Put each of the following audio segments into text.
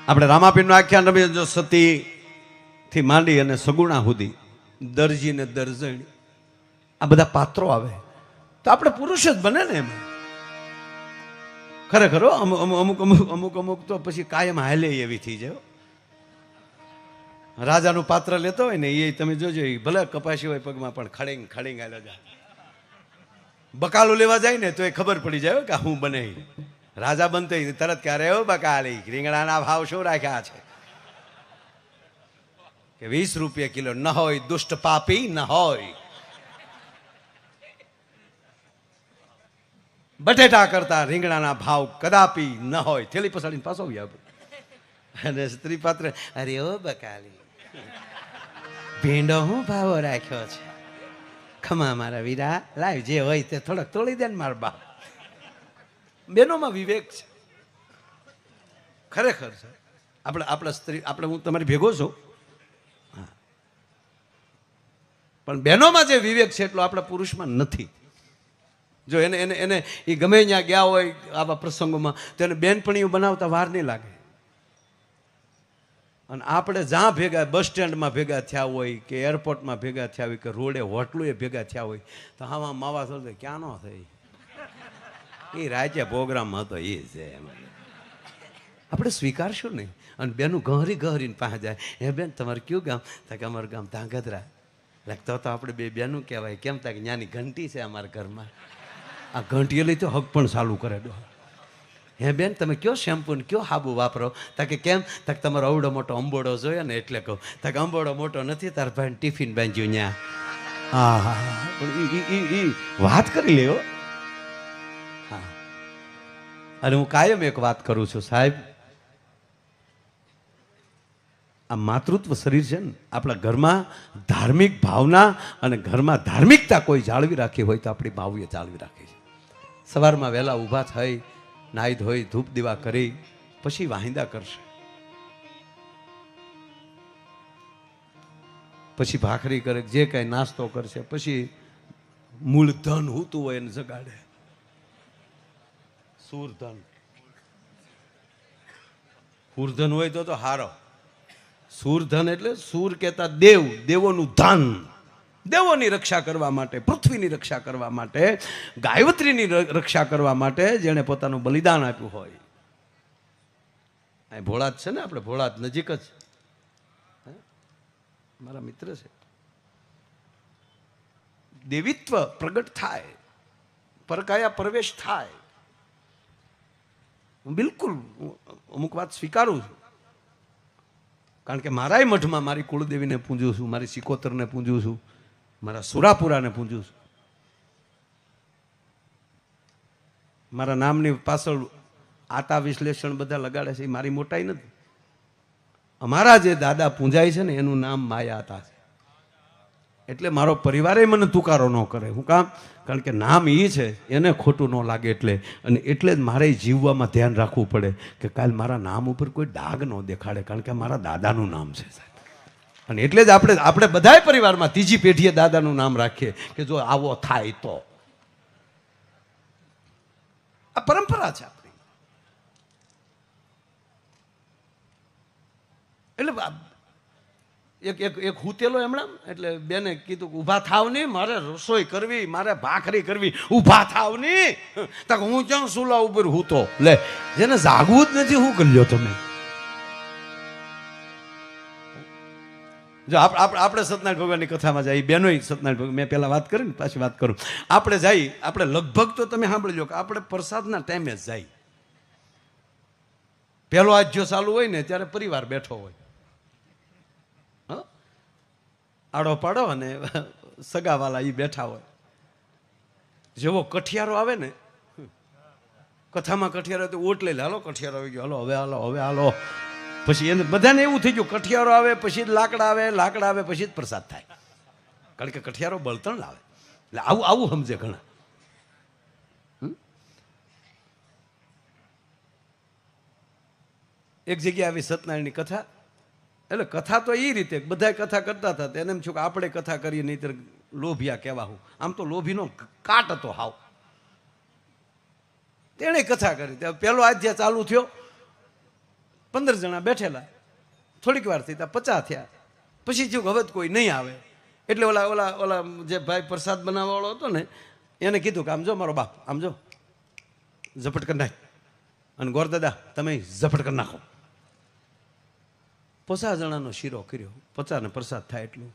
આપણે રામાપીરનું આખ્યાન રમીએ જો સતી થી માંડી અને સગુણા સુધી દરજી ને દરજણી આ બધા પાત્રો આવે તો આપણે પુરુષ જ બને ને એમાં ખરેખર અમુક તો પછી કાયમ હાલે એવી થઈ જાય. રાજાનું પાત્ર લેતો હોય ને એ તમે જોજો ભલે કપાસી હોય પગમાં પણ ખડીંગ ખડીંગ હાલે જાય. બકાલું લેવા જાય ને તો એ ખબર પડી જાય કે હું બને રાજા બનતો તરત ક્યારે એવો બકાલી રીંગણાના ભાવ શું રાખ્યા છે કે 20 રૂપિયા કિલો ન હોય દુષ્ટ પાપી ન હોય બટેટા કરતા રીંગણાના ભાવ કદાપી ન હોય. થેલી પસાડીને પાછો અને સ્ત્રી પાત્ર અરે ઓ બકાલી ભીંડો હું ભાવો રાખ્યો છે ખમા મારા વીરા લાવ જે હોય તે થોડોક તોડી દે ને મારા બાપ. બેનોમાં વિવેક છે ખરેખર છે. આપણા સ્ત્રી આપણે હું તમારી ભેગો છું પણ બહેનોમાં જે વિવેક છે એટલો આપણા પુરુષમાં નથી. જો એને એને એને એ ગમે ત્યાં ગયા હોય આવા પ્રસંગોમાં તો એને બેનપણીઓ બનાવતા વાર નહીં લાગે. અને આપણે જ્યાં ભેગા બસ સ્ટેન્ડમાં ભેગા થયા હોય કે એરપોર્ટમાં ભેગા થયા હોય કે રોડે હોટલુએ ભેગા થયા હોય તો આમાં માવા થશે ક્યાં ન થઈ એ રાજ્ય પ્રોગ્રામ હતો એ છે આપણે સ્વીકારશું નહીં. અને બેનું ગહરી ગહરીને પાસે જાય હે બેન તમારે કયું ગામ કે અમારું ગામ ધાંગધ્રા લાગતો તો આપણે બે બેનું કહેવાય કેમ તા કે ત્યાંની ઘંટી છે અમારા ઘરમાં આ ઘંટીએ લઈ તો હક પણ ચાલુ કરે દો. હે બેન તમે કયો શેમ્પુ ને કયો હાબુ વાપરો તાકે કેમ તાકે તમારો અવડો મોટો અંબોડો જોયો ને એટલે કહું તાકે અંબોડો મોટો નથી તાર ભાઈ ટિફિન બાંધ્યું ત્યાં. હા હા પણ વાત કરી લ્યો. હા અને હું કાયમ એક વાત કરું છું સાહેબ આ માતૃત્વ શરીર છે ને આપણા ઘરમાં ધાર્મિક ભાવના અને ઘરમાં ધાર્મિકતા કોઈ જાળવી રાખી હોય તો આપણી બાહુએ જાળવી રાખી છે. સવારમાં વહેલા ઊભા થઈ નાહી ધોઈ ધૂપ દીવા કરી પછી વાહિંદા કરશે પછી ભાખરી કરે જે કાંઈ નાસ્તો કરશે પછી મૂળ ધન હોતું હોય એને જગાડે. સૂરધન પૂરધન હોય તો હારો. સૂરધન એટલે સૂર કહેતા દેવ દેવોનું ધન દેવોની રક્ષા કરવા માટે પૃથ્વીની રક્ષા કરવા માટે ગાયત્રીની રક્ષા કરવા માટે જેણે પોતાનું બલિદાન આપ્યું હોય. અહીં ભોળાત છે ને આપણે ભોળાત નજીક જ મારા મિત્ર છે. દેવીત્વ પ્રગટ થાય પરકાયા પ્રવેશ થાય. હું બિલકુલ અમુક વાત સ્વીકારું છું કારણ કે મારાય મઠમાં મારી કુળદેવીને પૂજું છું મારી સિકોતરને પૂજું છું મારા સુરાપુરાને પૂજું છું. મારા નામની પાછળ આતા વિશ્લેષણ બધા લગાડે છે એ મારી મોટાઈ નથી. અમારા જે દાદા પૂંજાય છે ને એનું નામ માયા હતા છે એટલે મારો પરિવારે મને તુકારો ન કરે. હું કામ કારણ કે નામ એ છે એને ખોટું ન લાગે એટલે અને એટલે જ મારે જીવવામાં ધ્યાન રાખવું પડે કે કાલ મારા નામ ઉપર કોઈ ડાઘ ન દેખાડે કારણ કે મારા દાદાનું નામ છે સાહેબ. અને એટલે જ આપણે બધાય પરિવારમાં ત્રીજી પેઢીએ દાદાનું નામ રાખીએ કે જો આવો થાય તો આ પરંપરા છે આપણી. એટલે એક હુતેલો હમણાં એટલે બેને કીધું કે ઊભા થાવ નહીં મારે રસોઈ કરવી મારે ભાખરી કરવી ઊભા થાવ નહીં તક હું ક્યાં સુલા ઉપર હૂતો લે જેને જાગવું જ નથી હું કરી લ્યો તમે. જો આપણે સત્યનારાયણ ભગવાનની કથામાં જાય બેનો સત્યનારાયણ ભગવાન મેં પહેલાં વાત કરી ને પાછી વાત કરું આપણે જઈ આપણે લગભગ તો તમે સાંભળજો કે આપણે પ્રસાદના ટાઈમે જ જાય. પહેલો આજ્યો ચાલુ હોય ને ત્યારે પરિવાર બેઠો હોય આડો પાડો અને સગાવાલા એ બેઠા હોય. જેવો કઠિયારો આવે ને કથામાં કઠિયારો તો ઓટ લઈ લે હાલો કઠિયારો આવી ગયો હાલો હવે હાલો પછી એને બધાને એવું થઈ ગયું કઠિયારો આવે પછી જ લાકડા આવે પછી જ પ્રસાદ થાય કારણ કે કઠિયારો બળતણ લાવે એટલે આવું સમજે ઘણા. એક જગ્યાએ આવી સત્યનારાયણની કથા એટલે કથા તો એ રીતે બધા કથા કરતા હતા એને એમ છું કે આપણે કથા કરીએ નહીં લોભિયા કહેવા હું આમ તો લોભીનો કાટ હતો હાવ. તેણે કથા કરી પેલો અધ્યાય ચાલુ થયો 15 જણા બેઠેલા, થોડીક વાર થઈ ત્યાં 50 થયા. પછી જો હવે કોઈ નહીં આવે એટલે ઓલા ઓલા ઓલા જે ભાઈ પ્રસાદ બનાવવાવાળો હતો ને એને કીધું કે આમ જો મારો બાપ આમ જો ઝપટ કરી નાખ, અને ગોરદાદા તમે ઝપટ કરી નાખો. 50 જણાનો શીરો કર્યો, 50 ને પ્રસાદ થાય એટલું.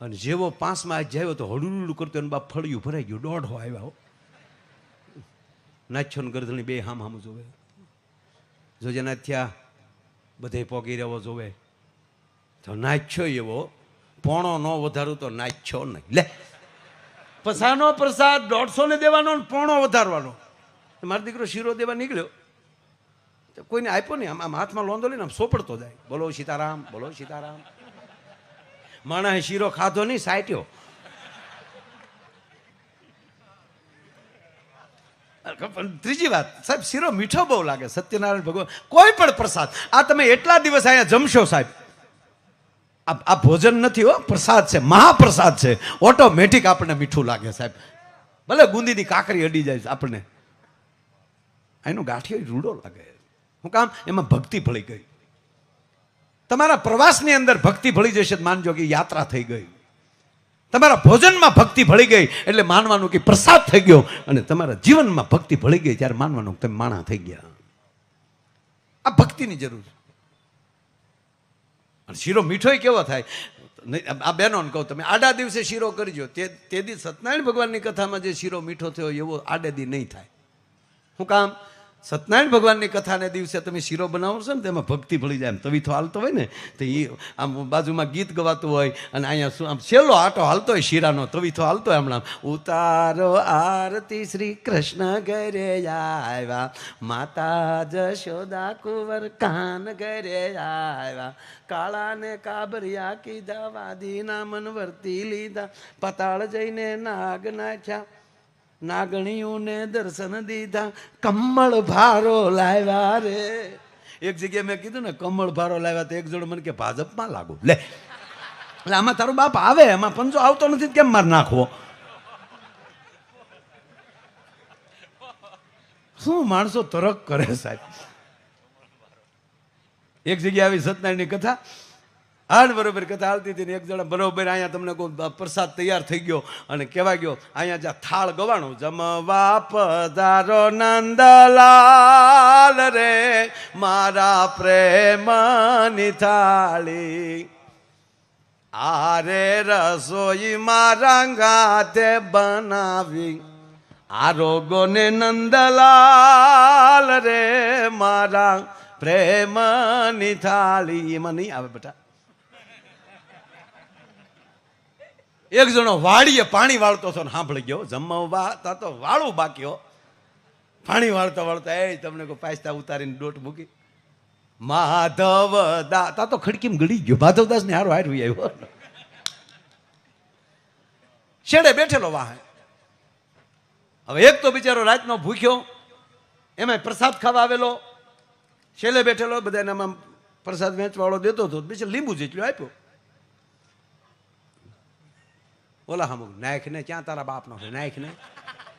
અને જેવો 5માં જાય તો હળુલું કરતો એને બાપ ફળિયું ભરાઈ ગયું, 150 આવ્યા. નાચ્યો ને ગરદણી બે હામ જોવે, જોજે ના થયા બધે પોગી રહેવો જોવે. તો નાચ્યો એવો પોણો ન વધારું તો નાચ્યો નહીં. લે 50નો પ્રસાદ 150 ને દેવાનો ને પોણો વધારવાનો. મારો દીકરો શીરો દેવા નીકળ્યો, કોઈને આપ્યો નહીં, આમ હાથમાં લોંદો લઈને આમ સોપડતો જાય, બોલો સીતારામ, બોલો સીતારામ. માણસે શીરો ખાધો નહીં, સાટ્યો. ત્રીજી વાત, સાહેબ શીરો મીઠો બહુ લાગે. સત્યનારાયણ ભગવાન કોઈ પણ પ્રસાદ આ તમે એટલા દિવસ અહીંયા જમશો સાહેબ, આ ભોજન નથી હો, પ્રસાદ છે, મહાપ્રસાદ છે. ઓટોમેટિક આપણને મીઠું લાગે સાહેબ. ભલે ગુંદીની કાકરી અડી જાય આપણને, એનો ગાંઠિયો રૂડો લાગે. હું કામ? એમાં ભક્તિ ભળી ગઈ. તમારા પ્રવાસની અંદર ભક્તિ ભળી જશે, માનજો કે યાત્રા થઈ ગઈ. તમારા ભોજનમાં ભક્તિ ભળી ગઈ એટલે માનવાનું કે પ્રસાદ થઈ ગયો, અને તમારા જીવનમાં ભક્તિ ભળી ગઈ ત્યારે માનવાનું તમે માણા થઈ ગયા. આ ભક્તિની જરૂર. અને શીરો મીઠો કેવો થાય? આ બહેનોને કહું, તમે આડા દિવસે શીરો કરજો, તે દી સત્યનારાયણ ભગવાનની કથામાં જે શીરો મીઠો થયો એવો આડે દી નહીં થાય. શું કામ? સત્યનારાયણ ભગવાનની કથાને દિવસે તમે શીરો બનાવો છો ને તેમાં ભક્તિ ભળી જાય. એમ તવીથો હાલતો હોય ને તો એ આમ બાજુમાં ગીત ગવાતું હોય, અને અહીંયા શું આમ છેલ્લો આટો હાલતો હોય શીરાનો, તવીથો હાલતો હોય હમણાં, ઉતારો આરતી શ્રી કૃષ્ણ ઘરે આવ્યા, માતા જશોદા કુંવર કાન ઘરે આવ્યા, કાળાને કાબરિયા કીધા, વાદીના મન વર્તી લીધા, પતાળ જઈને નાગ નાખ્યા, નાગણીઓને દર્શન દીધા, કમળ ભારો લાવ્યા રે. એક જગ્યાએ મેં કીધું ને કમળ ભારો લાવ્યા, તો એક જોડે મને કે ભાજપમાં લાગુ. લે એટલે આમાં તારો બાપ આવે, એમાં પંજો આવતો નથી, કેમ માર નાખવો? શું માણસો તરક કરે સાહેબ. એક જગ્યાએ આવી સત્યનારાયણની કથા, હાડ બરોબર કથા આવતી હતી ને એક જણા બરોબર અહીંયા તમને કોઈ પ્રસાદ તૈયાર થઈ ગયો અને કહેવા ગયો, અહીંયા જ્યાં થાળ ગવાણું, જમવા પધારો નંદલાલ રે, મારા પ્રેમની થાળી, આરે રસોઈ મારા ગાતે બનાવી, આરોગોને નંદલાલ રે, મારા પ્રેમની થાળી. એમાં નહીં આવે બેટા. એક જણો વાડીએ પાણી વાળતો હતો ને સાંભળી ગયો, જમવા તા તો વાળું બાકી હો, પાણી વાળતા વાળતા એ તમને કોઈ પાયસ્તા ઉતારીને ડોટ મૂકી, માધવ દા તા તો ખડકીમાં ગળી ગયો, માધવદાસ ને હારો હાર્યું આવ્યો. શેડે બેઠેલો વાહે. હવે એક તો બિચારો રાતનો ભૂખ્યો, એમાં પ્રસાદ ખાવા આવેલો, છેલ્લે બેઠેલો, બધાને આમાં પ્રસાદ વેચવાળો દેતો હતો, બિચારો લીંબુ જેટલું આપ્યો. ઓલા હમ નાખ ને, ક્યાં તારા બાપનો છે નાખ ને?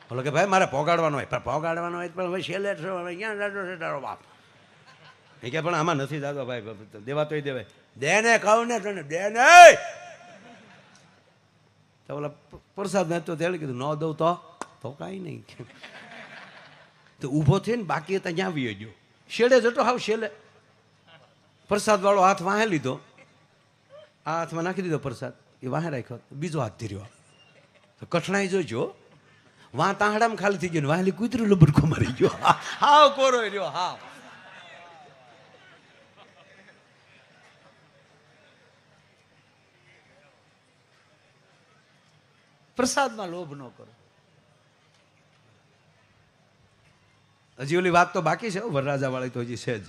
બોલો કે ભાઈ મારે પોગાડવાનો હોય, પણ પોગાડવાનો હોય પણ હવે છેલ્લે ક્યાં જાતો છે તારો બાપ? એ કે પણ આમાં નથી જાતો ભાઈ, દેવા તોય દેવાય, દે ને કહું ને તને, દે ને. તો ઓલા પ્રસાદ ને તો તેણે કીધું ન દઉં તો કાંઈ નહીં. તો ઊભો થઈને બાકી હતા ત્યાં આવી ગયો, શેડે જતો હાવ છેલ્લે. પ્રસાદ વાળો હાથ વાહે લીધો, આ હાથમાં નાખી દીધો પ્રસાદ, એ વાહે રાખ્યો, બીજો હાથ ધીર્યો. તો કઠણાઈ જોઈજો, વાં તાહડામાં ખાલી થઈ ગયો, વાહેલી કૂતરું લબડકો મારી ગયો, હાવ કોરો રહ્યો. હાવ પ્રસાદમાં લોભ ન કરો. હજી ઓલી વાત તો બાકી છે, વરરાજા વાળી તો હજી છે જ.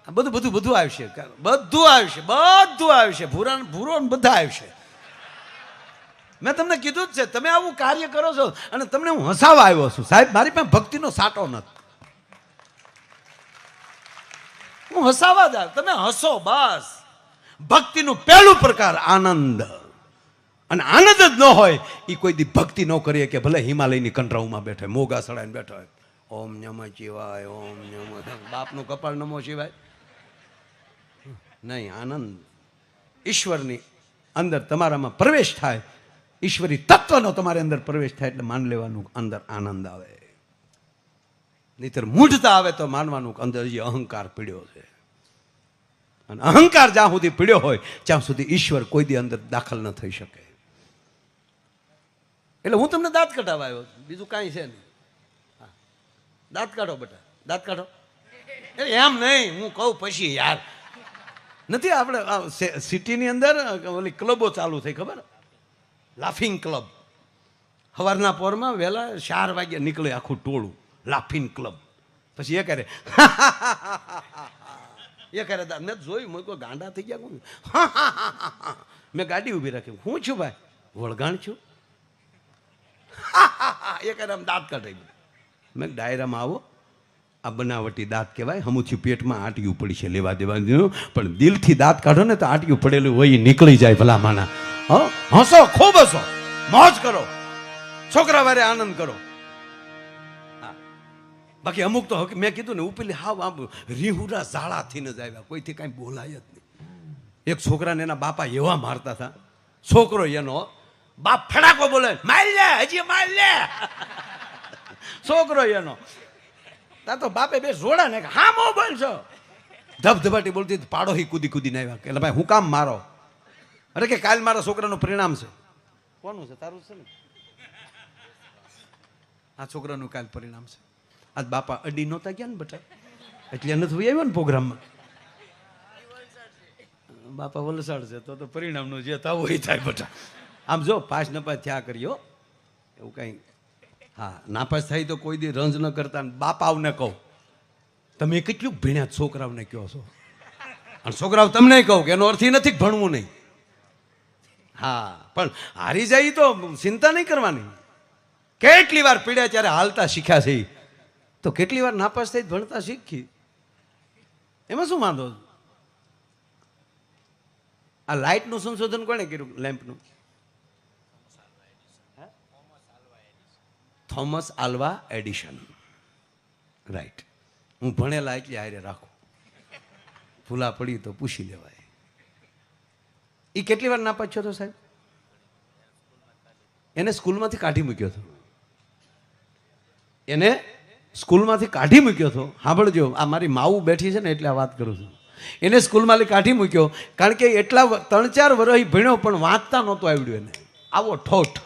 બધું બધું બધું આવશે, બધું આવશે, બધું આવશે, ભૂરો બધા આવશે. મેં તમને કીધું જ છે, તમે આવું કાર્ય કરો છો અને તમને હું હસાવા આવ્યો છું સાહેબ. મારી પાસે ભક્તિનો સાટો નથી, હું હસાવા જ. તમે હસો બસ. ભક્તિનું પહેલું પ્રકાર આનંદ, અને આનંદ જ ન હોય એ કોઈ દી ભક્તિ ન કરીએ. કે ભલે હિમાલયની કંટરાઉમાં બેઠો, મોગા સડાઈને બેઠો હોય, ઓમ નમઃ શિવાય, ઓમ નમઃ. બાપનું કપાળ નમો શિવાય નહીં. આનંદ ઈશ્વરની અંદર તમારામાં પ્રવેશ થાય, ઈશ્વરી તત્વનો તમારી અંદર પ્રવેશ થાય એટલે માન લેવાનું અંદર આનંદ આવે. નહીતર મૂઢતા આવે તો માનવાનું અંદર જે અહંકાર પીડ્યો છે, અને અહંકાર જ્યાં સુધી પીડ્યો હોય ત્યાં સુધી ઈશ્વર કોઈ દી અંદર દાખલ ન થઈ શકે. એટલે હું તમને દાંત કઢાવવા આવ્યો, બીજું કાંઈ છે નહીં. હા, દાંત કાઢો બેટા, દાંત કાઢો. એમ નહીં, હું કહું પછી યાર. નથી આપણે સિટીની અંદર ઓલી ક્લબો ચાલુ થઈ, ખબર? Laughing club. સવારના પોરમાં વહેલા 4 વાગે નીકળે આખું ટોળું, લાફિંગ ક્લબ. પછી એ કરે મેં જોયું, મેં કોઈ ગાંડા થઈ ગયા કોણ. મેં ગાડી ઊભી રાખી, હું છું ભાઈ? વળગાણ છું. એ કરે આમ દાંત કાઢી. મેં ડાયરામાં આવો, આ બનાવટી દાંત કહેવાય. હમુથી પેટમાં આંટિયું પડી છે, લેવા દેવાનું. પણ દિલથી દાંત કાઢો ને તો આંટિયું પડેલું હોય નીકળી જાય ભલા માના. હસો, ખૂબ હસો, મોજ કરો, છોકરા વારે આનંદ કરો. બાકી અમુક તો મેં કીધું ને ઉપેલી હાવ આમ રીહુરા ઝાડાથી ન જ આવ્યા, કોઈથી કાંઈ બોલાય જ નહીં. એક છોકરાને એના બાપા એવા મારતા હતા, છોકરો એનો બાપ ફડાકો બોલે, માર લે, હજી માર લે. છોકરો એનો તા તો બાપે બે જોડા ને હા મો બોલ છો, ધબધબાટી બોલતી પાડો હી કૂદી કૂદીને આવ્યા. કે ભાઈ હું કામ મારો? અરે કે કાલ મારા છોકરાનું પરિણામ છે. કોનું છે? તારું છે ને. આ છોકરાનું કાલ પરિણામ છે. આજ બાપા અડી નહોતા ગયા ને બેટા, એટલે નથી આવ્યો ને પ્રોગ્રામમાં. બાપા વલસાડ છે તો પરિણામનું જે થવું એ થાય બેટા. આમ જો પાસ નપાસ થયા કર્યો એવું કઈ. હા, નાપાસ થાય તો કોઈ દી રંજ ન કરતા. બાપાઓને કહું, તમે કેટલું ભણ્યા છોકરાઓને કહો છો, અને છોકરાઓ તમને કહું કે એનો અર્થ નથી ભણવું નહીં. હા, પણ હારી જાય તો ચિંતા નહીં કરવાની. કેટલી વાર પીડ્યા ત્યારે હાલતા શીખ્યા છે, તો કેટલી વાર નાપાસ થઈ ભણતા શીખી. એમાં શું વાંધો? આ લાઇટનું સંશોધન કોણે કર્યું? લેમ્પનું? Thomas Alva Edison. રાઈટ. હું ભણેલા એટલે હારે રાખું, ભૂલા પડી તો પૂછી લેવાય. એ કેટલી વાર નાપાસ થયો હતો સાહેબ? એને સ્કૂલમાંથી કાઢી મૂક્યો હતો. એને સ્કૂલમાંથી કાઢી મૂક્યો હતો. સાંભળજો, આ મારી માવું બેઠી છે ને એટલે આ વાત કરું છું. એને સ્કૂલમાંથી કાઢી મૂક્યો કારણ કે એટલા 3-4 વર્ષ ભણ્યો પણ વાંચતા નહોતું આવડ્યું એને. આવો ઠોઠ,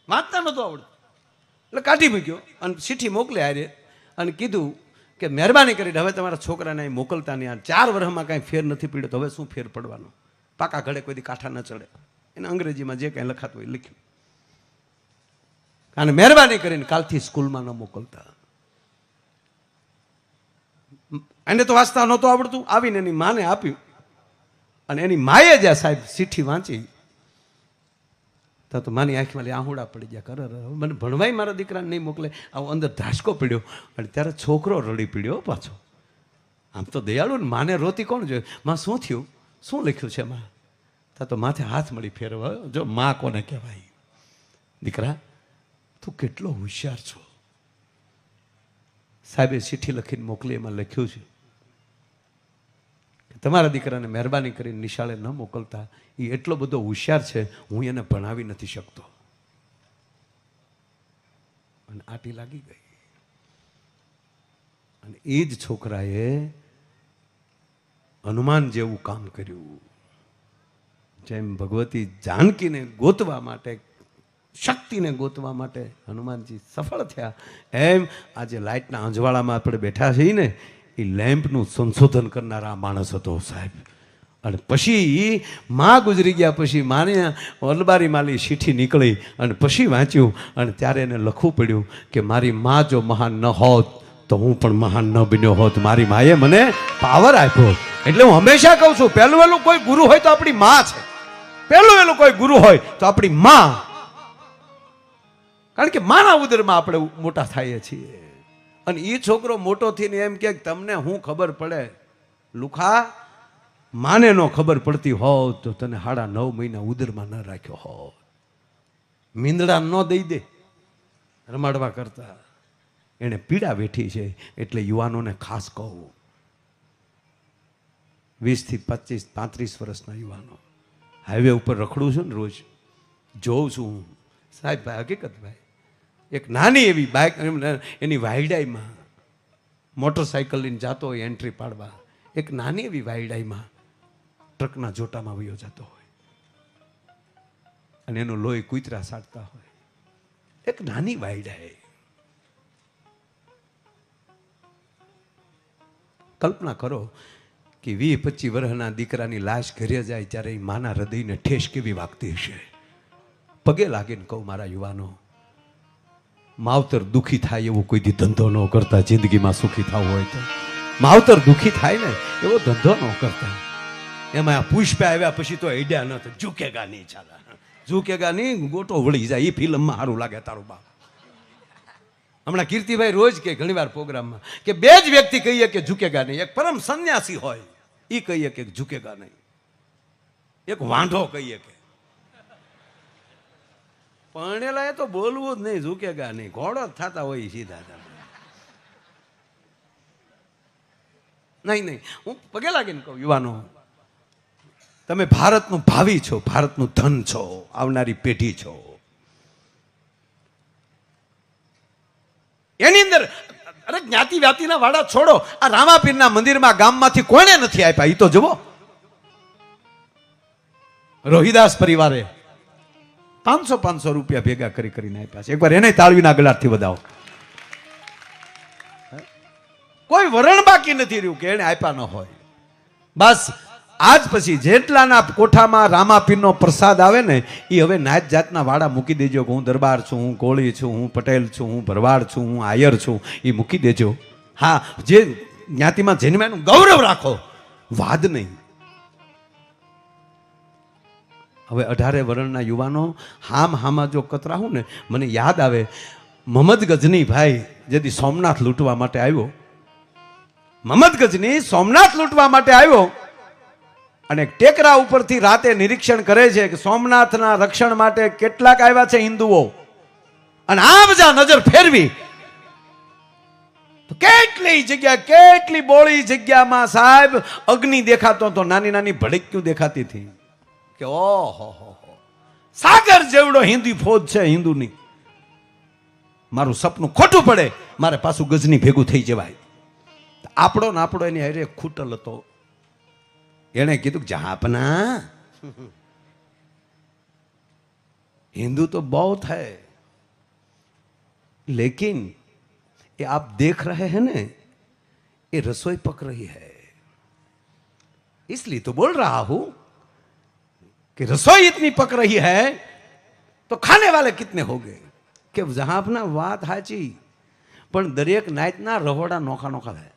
વાંચતા નહોતું આવડતું એટલે કાઢી મૂક્યો. અને ચિઠ્ઠી મોકલે હારે અને કીધું કે મહેરબાની કરીને હવે તમારા છોકરાને અહીં મોકલતા નહીં. 4 વર્ષમાં કાંઈ ફેર નથી પડ્યો તો હવે શું ફેર પડવાનો? પાકા ઘડે કોઈ દી કાંઠા ન ચડે. એને અંગ્રેજીમાં જે કાંઈ લખાતું હોય લખ્યું. અને મહેરબાની કરીને કાલથી સ્કૂલમાં ન મોકલતા. એને તો વાંચતા નહોતું આવડતું. આવીને એની માને આપ્યું અને એની માએ જ્યાં સાહેબ ચિઠ્ઠી વાંચી તો માની આંખમાં આહુડા પડી ગયા. કર મને ભણવાય મારા દીકરાને નહીં મોકલે, આવો અંદર ધાસકો પડ્યો. અને ત્યારે છોકરો રડી પડ્યો પાછો. આમ તો દયાળુ ને, માને રોતી કોણ જોઈએ? માં શું થયું? શું લખ્યું છે એમાં? તો માથે હાથ મળી ફેરવા. જો માં કોને કહેવાય? દીકરા તું કેટલો હોશિયાર છો. સાહેબે ચિઠ્ઠી લખીને મોકલી. એમાં લખ્યું છે કે તમારા દીકરાને મહેરબાની કરીને નિશાળે ન મોકલતા. એ એટલો બધો હોશિયાર છે, હું એને ભણાવી નથી શકતો. અને આટી લાગી ગઈ. અને એ જ છોકરાએ હનુમાન જેવું કામ કર્યું. જેમ ભગવતી જાનકીને ગોતવા માટે, શક્તિને ગોતવા માટે હનુમાનજી સફળ થયા, એમ આજે લાઇટના અંજવાળામાં આપણે બેઠા છીએ ને, એ લેમ્પનું સંશોધન કરનારા માણસ હતો સાહેબ. અને પછી માં ગુજરી ગયા પછી માને અલબારી માલી ચિઠ્ઠી નીકળી અને પછી વાંચ્યું અને ત્યારે એને લખવું પડ્યું કે મારી માં જો મહાન ન હોત તો હું પણ મહાન ન બન્યો હોત. મારી માએ મને પાવર આપ્યો. એટલે હું હંમેશા કહું છું, પહેલું વહેલું કોઈ ગુરુ હોય તો આપણી માં છે. પહેલું વહેલું કોઈ ગુરુ હોય તો આપણી માં. કારણ કે માના ઉદરમાં આપણે મોટા થઈએ છીએ. અને એ છોકરો મોટો થઈને એમ કે તમને હું ખબર પડે? લુખા, માને નો ખબર પડતી હોત તો તને 9.5 મહિના ઉદરમાં ન રાખ્યો હોત. મીંદડા ન દઈ દે રમાડવા કરતા. એણે પીડા વેઠી છે. એટલે યુવાનોને ખાસ કહું, 20 થી 25, 35 વર્ષના યુવાનો હાઈવે ઉપર રખડું છું ને, રોજ જોઉં છું સાહેબ. ભાઈ હકીકત ભાઈ, એક નાની એવી બાઇક એની વાયડાઈમાં મોટરસાઇકલ લઈને જતો હોય એન્ટ્રી પાડવા, એક નાની એવી વાયડાઈમાં ટ્રકના જોટામાં વયો જતો હોય અને એનું લોહી કૂતરા સાટતા હોય. એક નાની વાયડાઈ. કલ્પના કરો કે 20-25 વર્ષના દીકરાની લાશ ઘરે જાય ત્યારે એ માના હૃદયને ઠેસ કેવી વાગતી હશે. પગે લાગીને કહું, મારા યુવાનો, માવતર દુઃખી થાય એવો કોઈ દી ધંધો ન કરતા. જિંદગીમાં સુખી થવું હોય તો માવતર દુઃખી થાય ને એવો ધંધો ન કરતા. એમાં આ પુષ્પે આવ્યા પછી તો આઈડિયા ન થાય. ઝૂકેગા નહીં, ચાલા ઝૂકેગા નહીં, ગોટો વળી જાય. એ ફિલ્મમાં સારું લાગે તારું બાપ. હમણાં કીર્તિભાઈ રોજ કે ઘણી વાર પ્રોગ્રામમાં કે 2 જ વ્યક્તિ કહીએ કે ઝૂકેગા નહીં. એક પરમ સંન્યાસી હોય એ કહીએ કે ઝૂકેગા નહીં, એક વાંઢો કહીએ કે પરણેલા. એ તો બોલવું જ નહીં, ઝૂકેગા નહીં. ઘોડો જ થતા હોય સીધા. નહીં, હું પગે લાગીને કહું, યુવાનો, તમે ભારતનું ભાવિ છો, ભારતનું ધન છો, આવનારી પેઢી છો. એની અંદર અરે જ્ઞાતિ વ્યાતિના વાડા છોડો. આ રામાપીરના મંદિરમાં ગામમાંથી કોણે નથી આપ્યા એ તો જુઓ. રોહિદાસ પરિવારે 500 રૂપિયા ભેગા કરીને આપ્યા છે. એકવાર એને તાળવીના ગળાથી વધાવો. કોઈ વરણ બાકી નથી રહ્યું કે એને આપ્યા ન હોય. બસ આજ પછી જેટલાના કોઠામાં રામાપીરનો પ્રસાદ આવે ને એ હવે નાત જાતના વાડા મૂકી દેજો કે હું દરબાર છું, હું કોળી છું, હું પટેલ છું, હું ભરવાડ છું, હું આયર છું, એ મૂકી દેજો. હા, જે જ્ઞાતિમાં જન્મ્યાનું ગૌરવ રાખો, વાદ નહીં. હવે 18 વર્ષના યુવાનો હામાં જો કતરાવું ને, મને યાદ આવે મહમદ ગજની ભાઈ જેથી સોમનાથ લૂંટવા માટે આવ્યો. મહમદ ગજની સોમનાથ લૂંટવા માટે આવ્યો અને ટેકરા ઉપરથી રાતે નિરીક્ષણ કરે છે કે સોમનાથના રક્ષણ માટે કેટલાક આવ્યા છે હિન્દુઓ. અને આ બધા નજર ફેરવી તો કેટલી જગ્યા, કેટલી બોળી જગ્યામાં સાહેબ અગ્નિ દેખાતો તો, નાની નાની ભડક્યું દેખાતી હતી કે ઓહો સાગર જેવડો હિન્દી ફોજ છે હિન્દુની. મારું સપનું ખોટું પડે, મારે પાછું ગજની ભેગું થઈ જવાય. આપણો ને આપણો એની હારે ખૂટલ હતો. એને કીધું કે જહાપના हिंदू तो बहुत है, लेकिन ये आप देख रहे हैं ना, ये रसोई पक रही है, इसलिए तो बोल रहा हूं कि रसोई इतनी पक रही है तो खाने वाले कितने होंगे. कि जहां अपना बात हाची, पण दरेक नाइटना रहोड़ा नोखा नोखा है.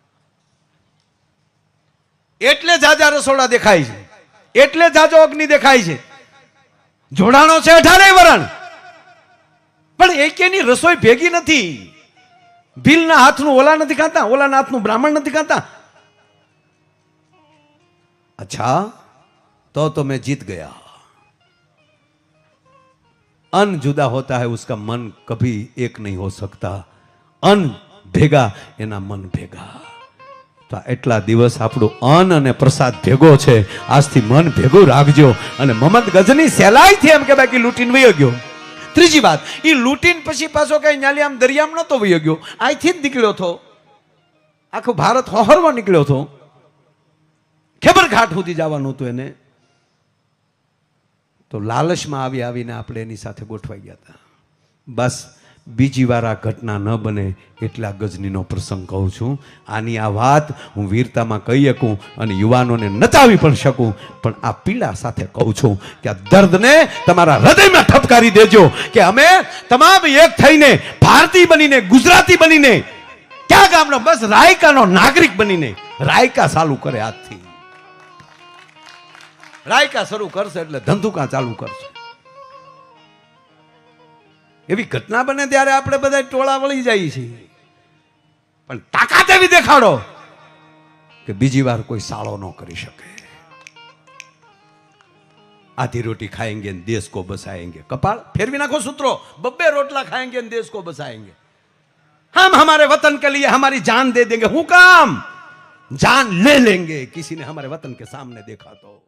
એટલે જાજા રસોડા દેખાય છે, એટલે જાજો અગ્નિ દેખાય છે. જોડાણો છે 18 વરણ, પણ એકેની રસોઈ ભેગી નથી. ભીલના હાથનું ઓલા નથી ખાતા, ઓલાના હાથનું બ્રાહ્મણ નથી ખાતા. अच्छा तो मैं जीत गया. अन्न जुदा होता है, उसका मन कभी एक नहीं हो सकता. अन्न भेगा एना मन भेगा. तो એટલા દિવસ આપણું અન્ન અને પ્રસાદ ભેગો છે. આજથી મન ભેગું રાખજો. અને મહમદ ગજની સહેલાઈથી એમ કે બાકી લૂંટીને વયો ગયો. ત્રીજી વાત, એ લૂંટીને પછી પાછો કઈ ન્યાલી આમ દરિયામાં નતો વયો ગયો, અહીંથી જ નીકળ્યો હતો. આખું ભારત હોહરવા નીકળ્યો હતો. ખેબર ઘાટ સુધી જવાનું હતું એને. તો લાલચમાં આવીને આપણે એની સાથે ગોઠવાઈ ગયા હતા. બસ બીજી વાર આ ઘટના ન બને એટલા ગજનીનો પ્રસંગ કહું છું. આની આ વાત હું વીરતામાં કહી શકું અને યુવાનોને નચાવી પણ શકું, પણ આ પીડા સાથે કહું છું કે આ દર્દને તમારા હૃદયમાં ઠપકારી દેજો કે અમે તમામ એક થઈને ભારતીય બનીને, ગુજરાતી બનીને, ક્યાં ગામનો બસ રાયકાનો નાગરિક બનીને રાયકા ચાલુ કરે. આજથી રાયકા શરૂ કરશે એટલે ધંધુકા ચાલુ કરશે. એવી ઘટના બને ત્યારે આપણે બધા ટોળા વળી જઈએ છીએ, પણ તાકાત એવી દેખાડો કે બીજી વાર કોઈ સાળો ન કરી શકે. आधी रोटी खाएंगे देश को बसाएंगे. कपाल फेरवी नाखो सूत्रो, बब्बे रोटला खाएंगे देश को बसाएंगे. हम हमारे वतन के लिए हमारी जान दे देंगे। हूं काम जान ले लेंगे किसी ने हमारे वतन के सामने देखा तो।